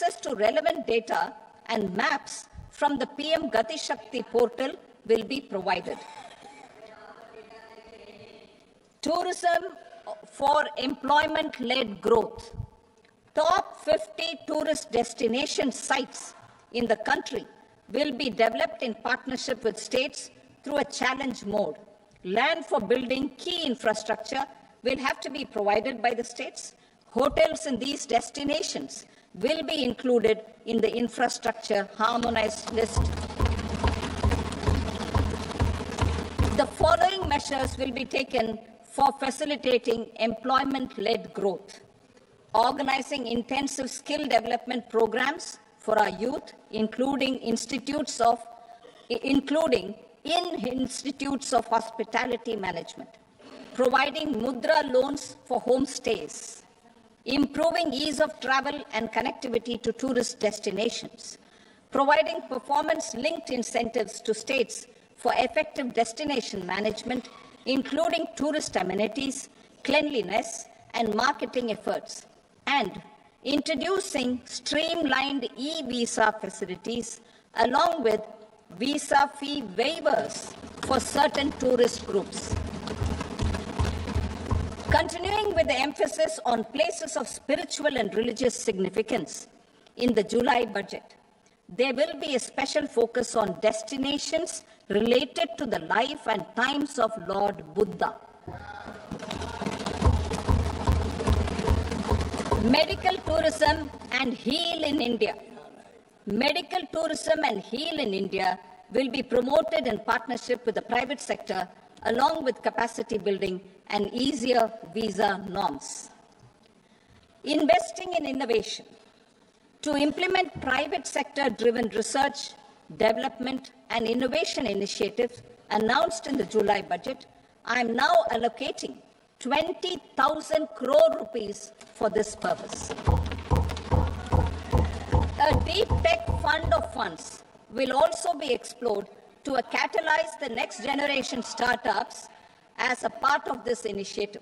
access to relevant data and maps from the PM Gati Shakti portal will be provided. Tourism for employment-led growth. Top 50 tourist destination sites in the country will be developed in partnership with states through a challenge mode. Land for building key infrastructure will have to be provided by the states. Hotels in these destinations will be included in the infrastructure harmonized list. The following measures will be taken for facilitating employment-led growth. Organizing intensive skill development programs for our youth, including in institutes of hospitality management. Providing mudra loans for homestays. Improving ease of travel and connectivity to tourist destinations. Providing performance-linked incentives to states for effective destination management, including tourist amenities, cleanliness, and marketing efforts. And introducing streamlined e-visa facilities along with visa fee waivers for certain tourist groups. Continuing with the emphasis on places of spiritual and religious significance, in the July budget, there will be a special focus on destinations related to the life and times of Lord Buddha. Medical tourism and heal in India. Medical tourism and heal in India will be promoted in partnership with the private sector, along with capacity building and easier visa norms. Investing in innovation. To implement private sector-driven research, development, and innovation initiatives announced in the July budget, I am now allocating 20,000 crore rupees for this purpose. A deep tech fund of funds will also be explored to catalyze the next generation startups as a part of this initiative.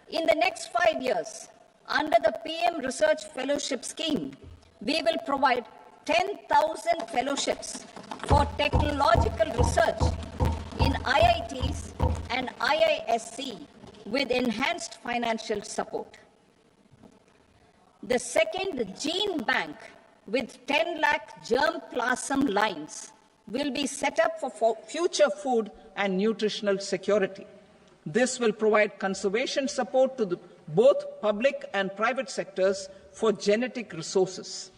In the next 5 years, under the PM Research Fellowship Scheme, we will provide 10,000 fellowships for technological research in IITs and IISc with enhanced financial support. The second gene bank with 10 lakh germplasm lines will be set up for future food and nutritional security. This will provide conservation support to both public and private sectors for genetic resources.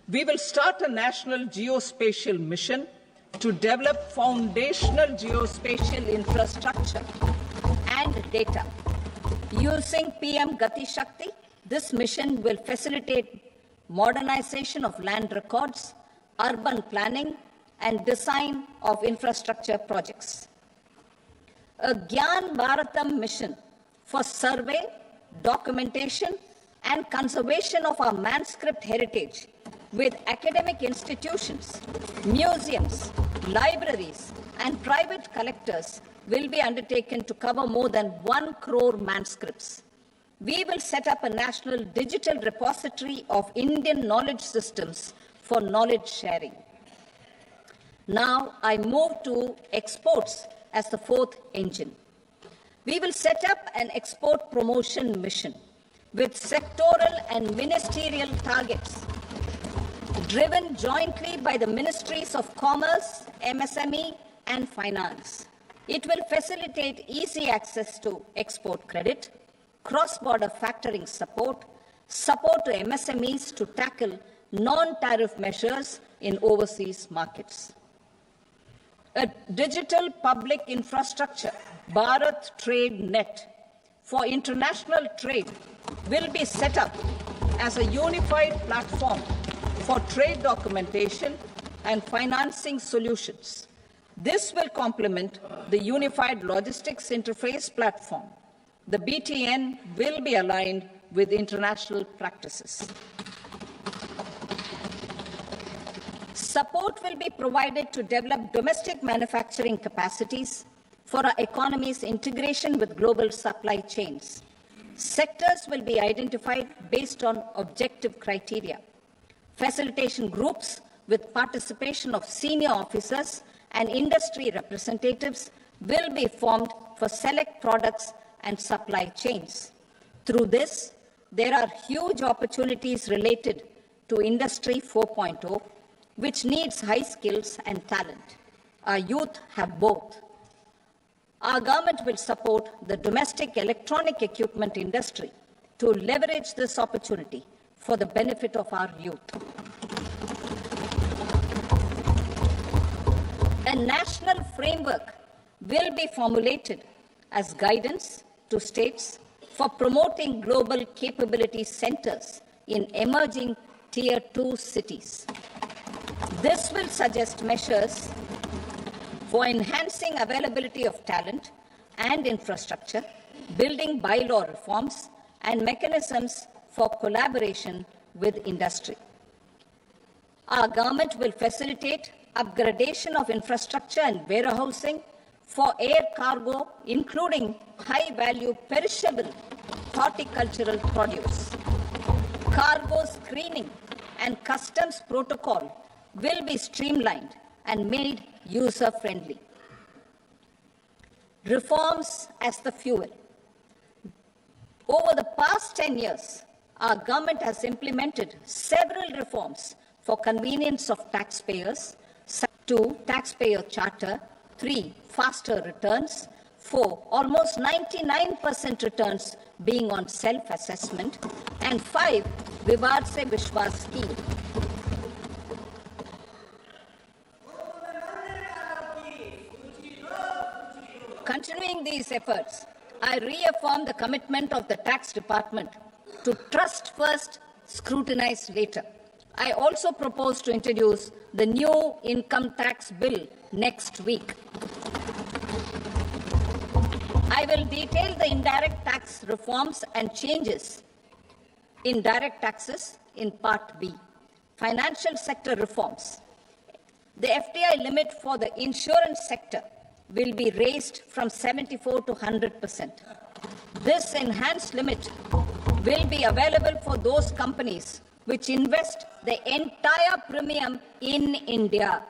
We will start a national geospatial mission to develop foundational geospatial infrastructure and data. Using PM Gati Shakti, this mission will facilitate modernization of land records, urban planning, and design of infrastructure projects. A Gyan Bharatam mission for survey, documentation, and conservation of our manuscript heritage with academic institutions, museums, libraries, and private collectors will be undertaken to cover more than 1 crore manuscripts. We will set up a national digital repository of Indian knowledge systems for knowledge sharing. Now I move to exports as the fourth engine. We will set up an export promotion mission with sectoral and ministerial targets driven jointly by the Ministries of Commerce, MSME, and Finance. It will facilitate easy access to export credit, cross-border factoring support, support to MSMEs to tackle non-tariff measures in overseas markets. A digital public infrastructure, Bharat Trade Net, for international trade will be set up as a unified platform for trade documentation and financing solutions. This will complement the Unified Logistics Interface Platform. The BTN will be aligned with international practices. Support will be provided to develop domestic manufacturing capacities for our economy's integration with global supply chains. Sectors will be identified based on objective criteria. Facilitation groups with participation of senior officers and industry representatives will be formed for select products and supply chains. Through this, there are huge opportunities related to Industry 4.0, which needs high skills and talent. Our youth have both. Our government will support the domestic electronic equipment industry to leverage this opportunity for the benefit of our youth. A national framework will be formulated as guidance to states for promoting global capability centers in emerging Tier 2 cities. This will suggest measures for enhancing availability of talent and infrastructure, building bylaw reforms, and mechanisms for collaboration with industry. Our government will facilitate upgradation of infrastructure and warehousing for air cargo, including high-value perishable horticultural produce. Cargo screening and customs protocol will be streamlined and made user-friendly. Reforms as the fuel. Over the past 10 years, our government has implemented several reforms for convenience of taxpayers. 2. Taxpayer charter. 3. Faster returns. 4. Almost 99% returns being on self-assessment. And 5. Vivad se Vishwas scheme. Continuing these efforts, I reaffirm the commitment of the Tax Department to trust first, scrutinize later. I also propose to introduce the new income tax bill next week. I will detail the indirect tax reforms and changes in direct taxes in Part B. Financial sector reforms. The FDI limit for the insurance sector will be raised from 74 to 100%. This enhanced limit will be available for those companies which invest the entire premium in India.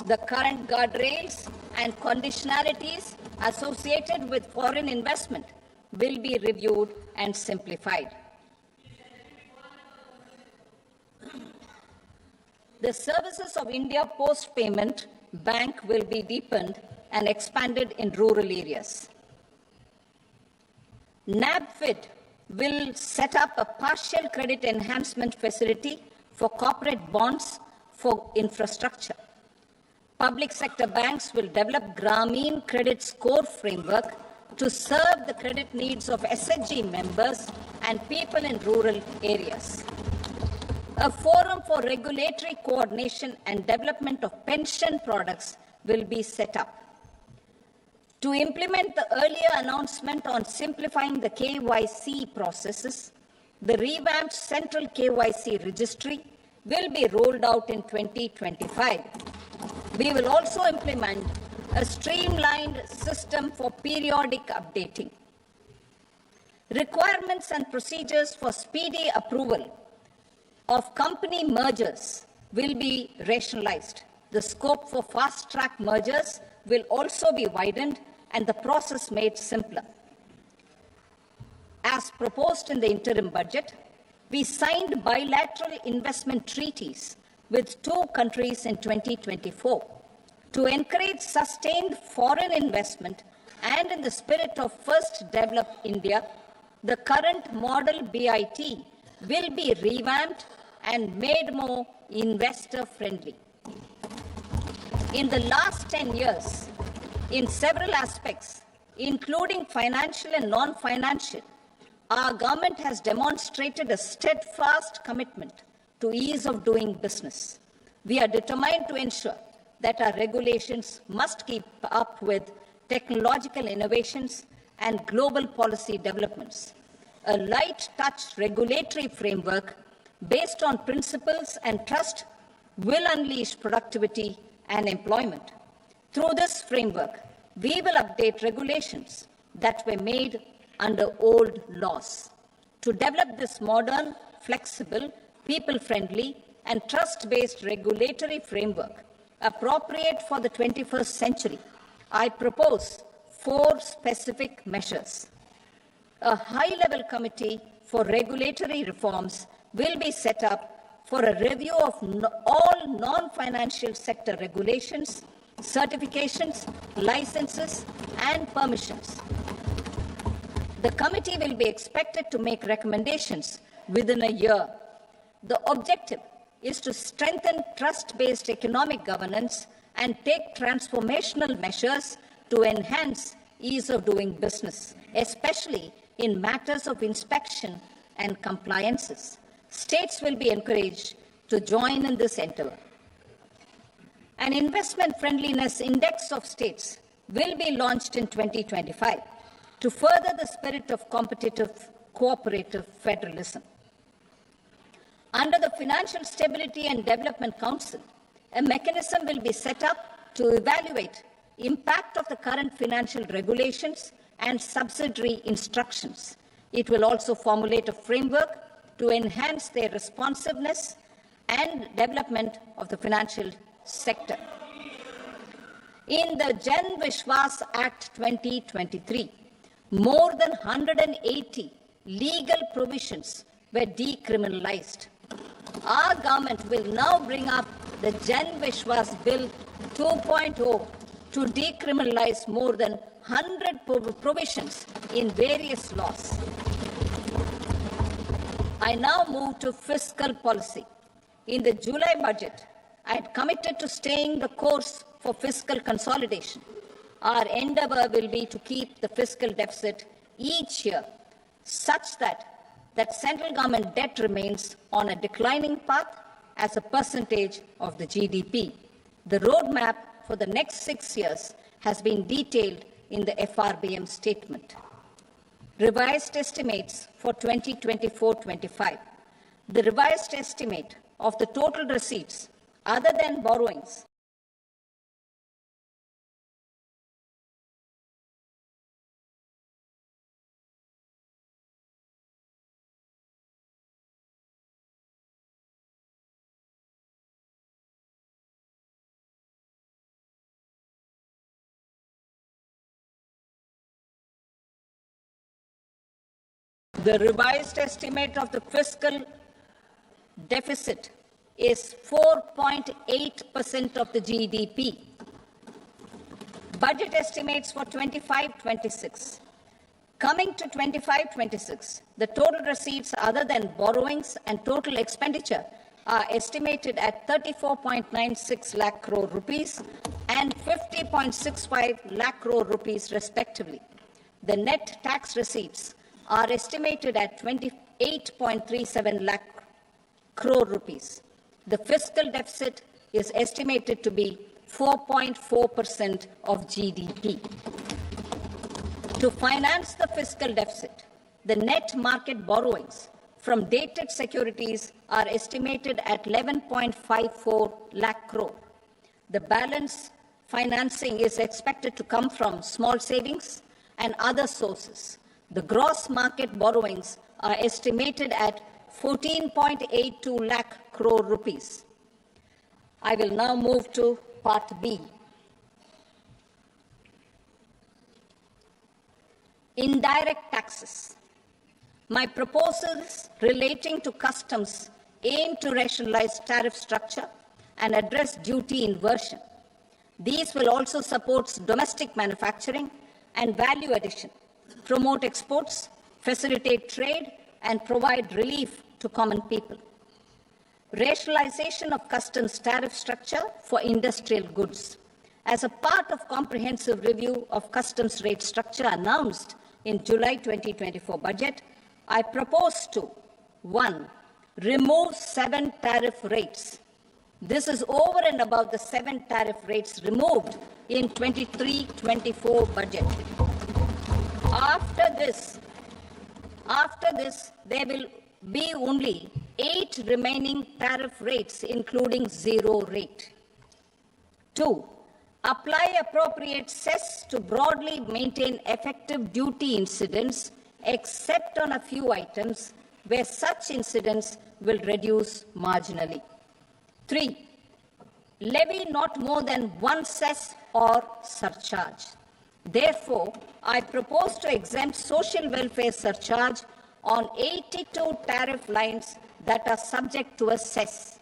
The current guardrails and conditionalities associated with foreign investment will be reviewed and simplified. The services of India Post Payment Bank will be deepened and expanded in rural areas. NABFID will set up a partial credit enhancement facility for corporate bonds for infrastructure. Public sector banks will develop Grameen Credit Score Framework to serve the credit needs of SHG members and people in rural areas. A forum for regulatory coordination and development of pension products will be set up. To implement the earlier announcement on simplifying the KYC processes, the revamped Central KYC Registry will be rolled out in 2025. We will also implement a streamlined system for periodic updating. Requirements and procedures for speedy approval of company mergers will be rationalized. The scope for fast-track mergers will also be widened and the process made simpler. As proposed in the interim budget, we signed bilateral investment treaties with 2 countries in 2024 to encourage sustained foreign investment, and in the spirit of First Develop India, the current model BIT will be revamped and made more investor-friendly. In the last 10 years, in several aspects, including financial and non-financial, our government has demonstrated a steadfast commitment to ease of doing business. We are determined to ensure that our regulations must keep up with technological innovations and global policy developments. A light-touch regulatory framework based on principles and trust will unleash productivity and employment. Through this framework, we will update regulations that were made under old laws. To develop this modern, flexible, people-friendly, and trust-based regulatory framework appropriate for the 21st century, I propose 4 specific measures. A high-level committee for regulatory reforms will be set up for a review of all non-financial sector regulations, certifications, licenses, and permissions. The committee will be expected to make recommendations within a year. The objective is to strengthen trust-based economic governance and take transformational measures to enhance ease of doing business, especially in matters of inspection and compliances. States will be encouraged to join in this endeavor. An investment friendliness index of states will be launched in 2025 to further the spirit of competitive, cooperative federalism. Under the Financial Stability and Development Council, a mechanism will be set up to evaluate impact of the current financial regulations and subsidiary instructions. It will also formulate a framework to enhance their responsiveness and development of the financial sector. In the Jan Vishwas Act 2023, more than 180 legal provisions were decriminalized. Our government will now bring up the Jan Vishwas Bill 2.0 to decriminalize more than 100 provisions in various laws. I now move to fiscal policy. In the July budget, I had committed to staying the course for fiscal consolidation. Our endeavor will be to keep the fiscal deficit each year such that central government debt remains on a declining path as a percentage of the GDP. The roadmap for the next 6 years has been detailed in the FRBM statement. Revised estimates for 2024-25. The revised estimate of the total receipts other than borrowings The revised estimate of the fiscal deficit is 4.8% of the GDP. Budget estimates for 25-26. Coming to 25-26, the total receipts other than borrowings and total expenditure are estimated at 34.96 lakh crore rupees and 50.65 lakh crore rupees respectively. The net tax receipts are estimated at 28.37 lakh crore rupees. The fiscal deficit is estimated to be 4.4% of GDP. To finance the fiscal deficit, the net market borrowings from dated securities are estimated at 11.54 lakh crore. The balance financing is expected to come from small savings and other sources. The gross market borrowings are estimated at 14.82 lakh crore rupees. I will now move to Part B. Indirect taxes. My proposals relating to customs aim to rationalize tariff structure and address duty inversion. These will also support domestic manufacturing and value addition, promote exports, facilitate trade, and provide relief to common people. Rationalization of customs tariff structure for industrial goods. As a part of comprehensive review of customs rate structure announced in July 2024 budget, I propose to 1. Remove 7 tariff rates. This is over and above the 7 tariff rates removed in 23-24 budget. After this, there will be only 8 remaining tariff rates, including 0 rate. 2. Apply appropriate cess to broadly maintain effective duty incidence except on a few items where such incidents will reduce marginally. 3. Levy not more than one cess or surcharge. Therefore, I propose to exempt social welfare surcharge on 82 tariff lines that are subject to a cess.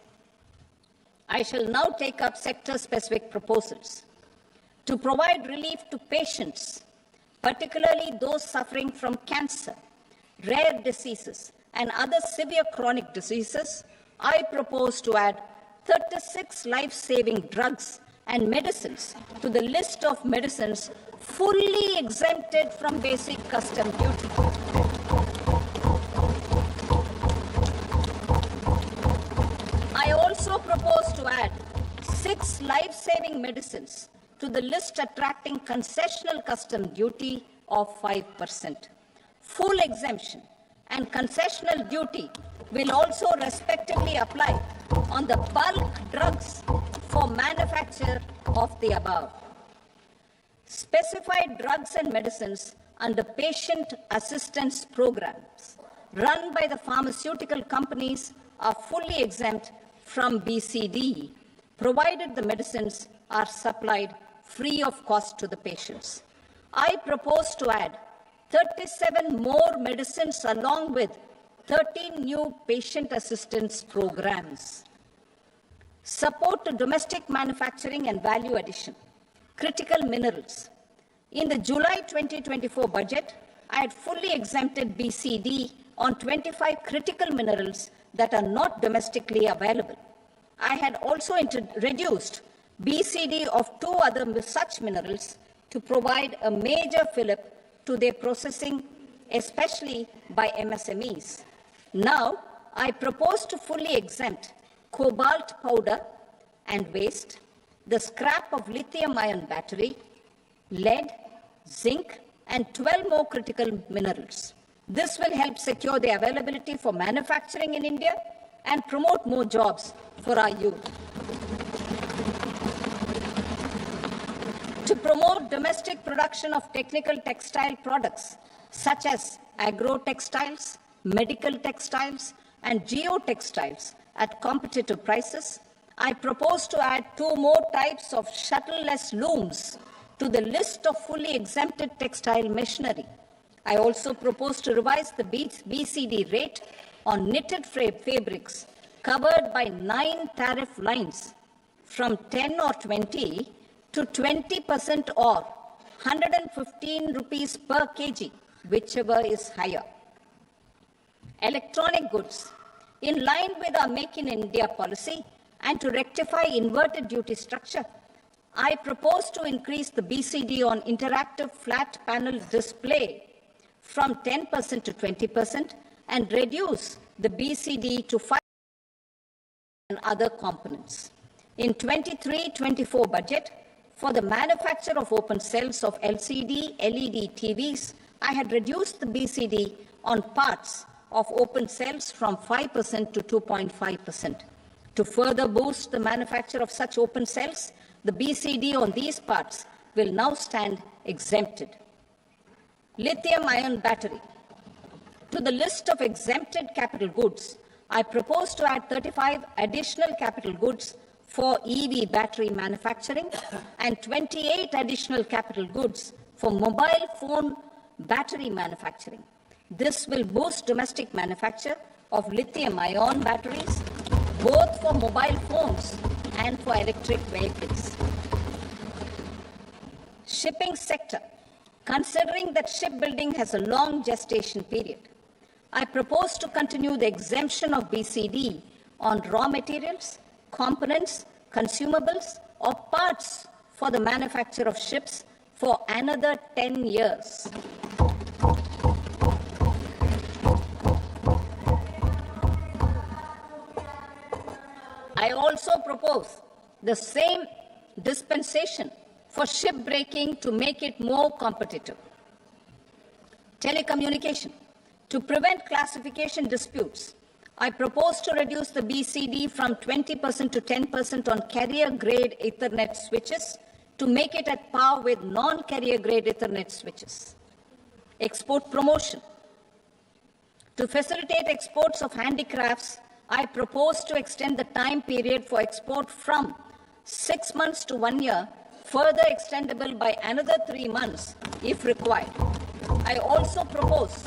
I shall now take up sector-specific proposals. To provide relief to patients, particularly those suffering from cancer, rare diseases, and other severe chronic diseases, I propose to add 36 life-saving drugs and medicines to the list of medicines fully exempted from basic custom duty. I also propose to add 6 life-saving medicines to the list attracting concessional custom duty of 5%. Full exemption and concessional duty will also respectively apply on the bulk drugs for manufacture of the above. Specified drugs and medicines under patient assistance programs run by the pharmaceutical companies are fully exempt from BCD, provided the medicines are supplied free of cost to the patients. I propose to add 37 more medicines along with 13 new patient assistance programs. Support to domestic manufacturing and value addition. Critical minerals. In the July 2024 budget, I had fully exempted BCD on 25 critical minerals that are not domestically available. I had also reduced BCD of 2 other such minerals to provide a major fillip to their processing, especially by MSMEs. Now, I propose to fully exempt cobalt powder and waste, the scrap of lithium-ion battery, lead, zinc, and 12 more critical minerals. This will help secure their availability for manufacturing in India and promote more jobs for our youth. To promote domestic production of technical textile products such as agro-textiles, medical textiles, and geotextiles at competitive prices, I propose to add 2 more types of shuttle-less looms to the list of fully exempted textile machinery. I also propose to revise the BCD rate on knitted fabrics covered by 9 tariff lines from 10 or 20 to 20% or 115 rupees per kg, whichever is higher. Electronic goods. In line with our Make in India policy and to rectify inverted duty structure, I propose to increase the BCD on interactive flat panel display from 10% to 20% and reduce the BCD to 5% and other components. In 23-24 budget, for the manufacture of open cells of LCD, LED TVs, I had reduced the BCD on parts of open cells from 5% to 2.5%. To further boost the manufacture of such open cells, the BCD on these parts will now stand exempted. Lithium-ion battery. To the list of exempted capital goods, I propose to add 35 additional capital goods for EV battery manufacturing and 28 additional capital goods for mobile phone battery manufacturing. This will boost domestic manufacture of lithium-ion batteries, both for mobile phones and for electric vehicles. Shipping sector. Considering that shipbuilding has a long gestation period, I propose to continue the exemption of BCD on raw materials, components, consumables, or parts for the manufacture of ships for another 10 years. I also propose the same dispensation for shipbreaking to make it more competitive. Telecommunication. To prevent classification disputes, I propose to reduce the BCD from 20% to 10% on carrier-grade Ethernet switches to make it at par with non-carrier-grade Ethernet switches. Export promotion. To facilitate exports of handicrafts, I propose to extend the time period for export from 6 months to 1 year, further extendable by another 3 months if required. I also propose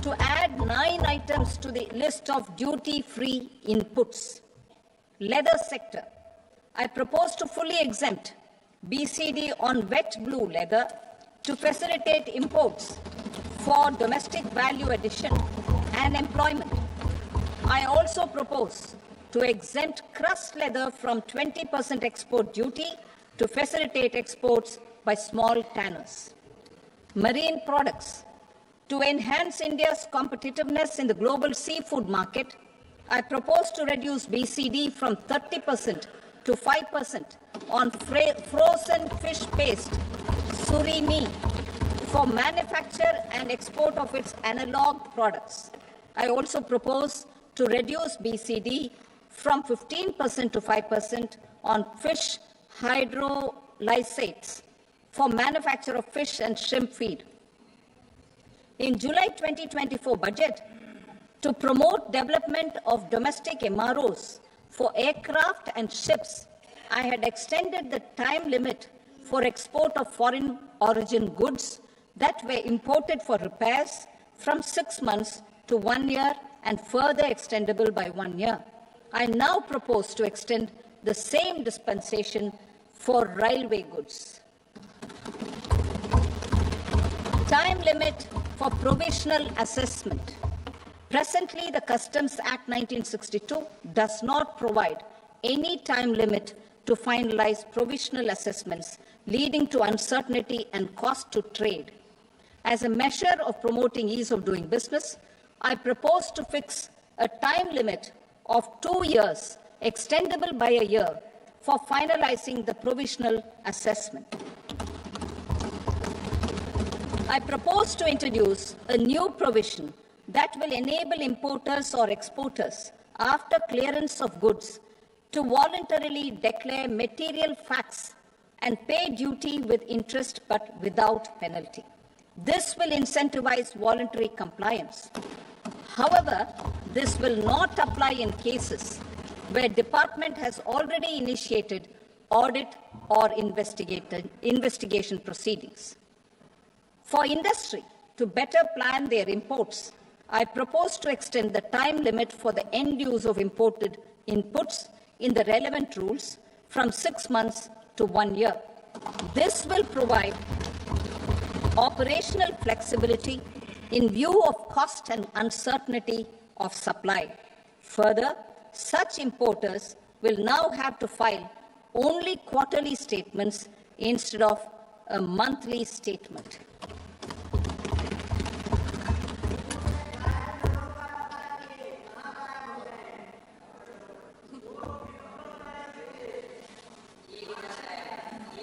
to add 9 items to the list of duty-free inputs. Leather sector. I propose to fully exempt BCD on wet blue leather to facilitate imports for domestic value addition and employment. I also propose to exempt crust leather from 20% export duty to facilitate exports by small tanners. Marine products. To enhance India's competitiveness in the global seafood market, I propose to reduce BCD from 30% to 5% on frozen fish paste, surimi, for manufacture and export of its analog products. I also propose to reduce BCD from 15% to 5% on fish hydrolysates for manufacture of fish and shrimp feed. In July 2024 budget, to promote development of domestic MROs for aircraft and ships, I had extended the time limit for export of foreign origin goods that were imported for repairs from 6 months to 1 year and further extendable by 1 year. I now propose to extend the same dispensation for railway goods. Time limit for provisional assessment. Presently, the Customs Act 1962 does not provide any time limit to finalize provisional assessments, leading to uncertainty and cost to trade. As a measure of promoting ease of doing business, I propose to fix a time limit of 2 years, extendable by a year, for finalizing the provisional assessment. I propose to introduce a new provision that will enable importers or exporters, after clearance of goods, to voluntarily declare material facts and pay duty with interest but without penalty. This will incentivize voluntary compliance. However, this will not apply in cases where department has already initiated audit or investigation proceedings. For industry to better plan their imports, I propose to extend the time limit for the end use of imported inputs in the relevant rules from 6 months to 1 year. This will provide operational flexibility in view of cost and uncertainty of supply. Further, such importers will now have to file only quarterly statements instead of a monthly statement.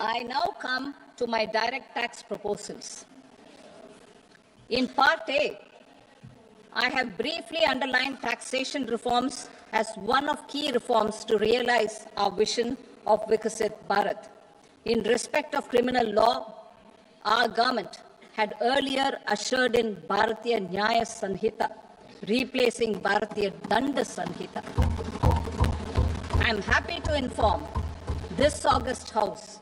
I now come to my direct tax proposals. In Part A, I have briefly underlined taxation reforms as one of key reforms to realize our vision of Vikasit Bharat. In respect of criminal law, our government had earlier ushered in Bharatiya Nyaya Sanhita, replacing Bharatiya Danda Sanhita. I am happy to inform this August House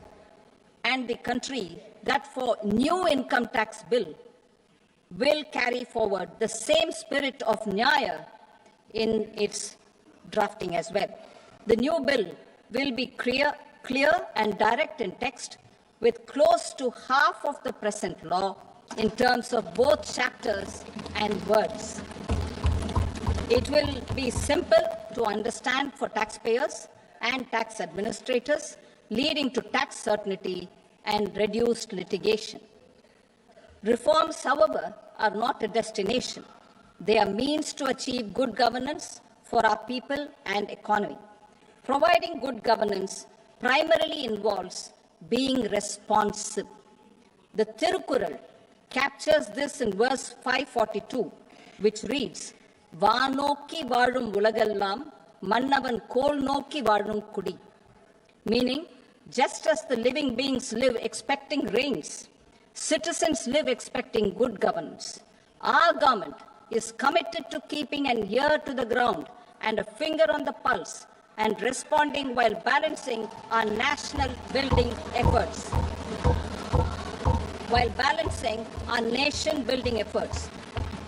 and the country that for new income tax bill will carry forward the same spirit of Nyaya in its drafting as well. The new bill will be clear and direct in text, with close to half of the present law in terms of both chapters and words. It will be simple to understand for taxpayers and tax administrators, leading to tax certainty and reduced litigation. Reforms, however, are not a destination. They are means to achieve good governance for our people and economy. Providing good governance primarily involves being responsive. The Tirukural captures this in verse 542, which reads, "Vaanokki vaazhum ulagallam, mannavan kol nokki vaazhum kudi," meaning, just as the living beings live expecting rains, citizens live expecting good governance. Our government is committed to keeping an ear to the ground and a finger on the pulse and responding while balancing our national building efforts.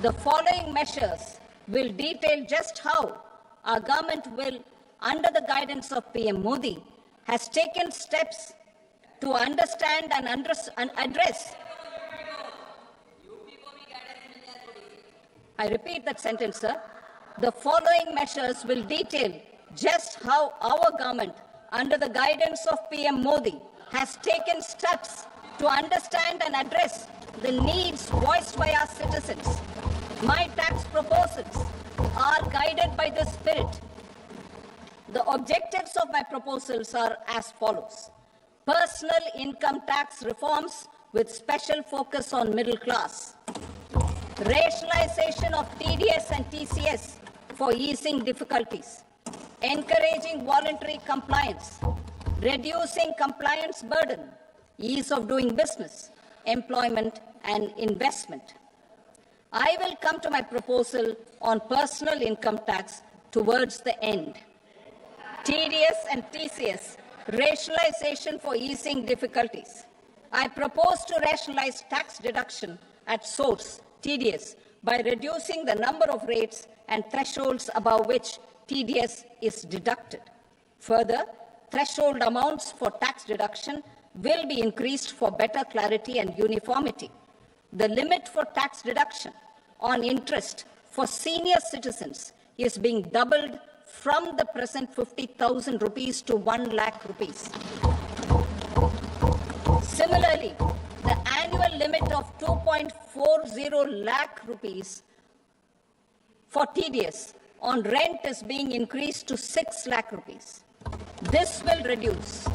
The following measures will detail just how our government will, under the guidance of PM Modi, has taken steps to understand and address. I repeat that sentence, sir. The following measures will detail just how our government, under the guidance of PM Modi, has taken steps to understand and address the needs voiced by our citizens. My tax proposals are guided by this spirit. The objectives of my proposals are as follows. Personal income tax reforms with special focus on middle class. Rationalization of TDS and TCS for easing difficulties. Encouraging voluntary compliance. Reducing compliance burden. Ease of doing business. Employment and investment. I will come to my proposal on personal income tax towards the end. TDS and TCS, rationalization for easing difficulties. I propose to rationalize tax deduction at source, TDS, by reducing the number of rates and thresholds above which TDS is deducted. Further, threshold amounts for tax deduction will be increased for better clarity and uniformity. The limit for tax deduction on interest for senior citizens is being doubled from the present 50,000 rupees to 1 lakh rupees. Similarly, the annual limit of 2.40 lakh rupees for TDS on rent is being increased to 6 lakh rupees. This will reduce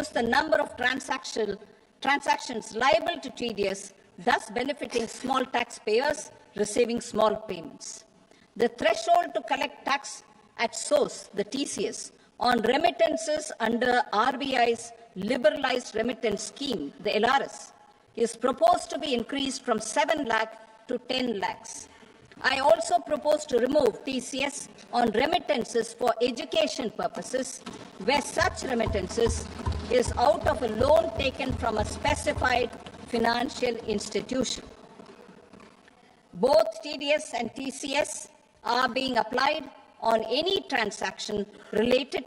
the number of transactions liable to TDS, thus benefiting small taxpayers receiving small payments. The threshold to collect tax at source, the TCS, on remittances under RBI's liberalized remittance scheme, the LRS, is proposed to be increased from 7 lakh to 10 lakhs. I also propose to remove TCS on remittances for education purposes, where such remittances is out of a loan taken from a specified financial institution. Both TDS and TCS are being applied on any transaction related to